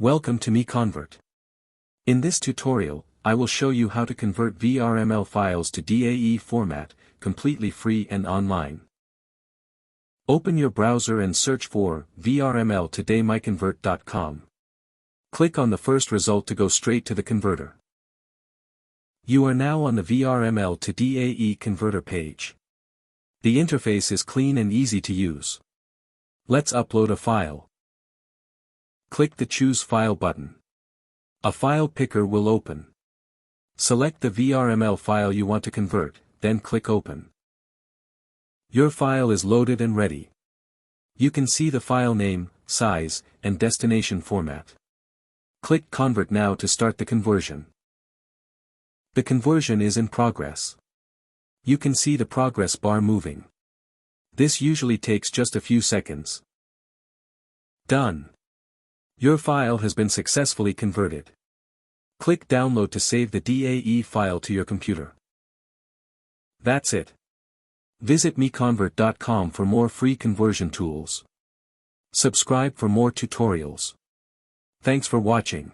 Welcome to MiConvert. In this tutorial, I will show you how to convert VRML files to DAE format, completely free and online. Open your browser and search for VRML today MiConvert.com. Click on the first result to go straight to the converter. You are now on the VRML to DAE converter page. The interface is clean and easy to use. Let's upload a file. Click the Choose File button. A file picker will open. Select the VRML file you want to convert, then click Open. Your file is loaded and ready. You can see the file name, size, and destination format. Click Convert now to start the conversion. The conversion is in progress. You can see the progress bar moving. This usually takes just a few seconds. Done. Your file has been successfully converted. Click Download to save the DAE file to your computer. That's it. Visit MiConvert.com for more free conversion tools. Subscribe for more tutorials. Thanks for watching.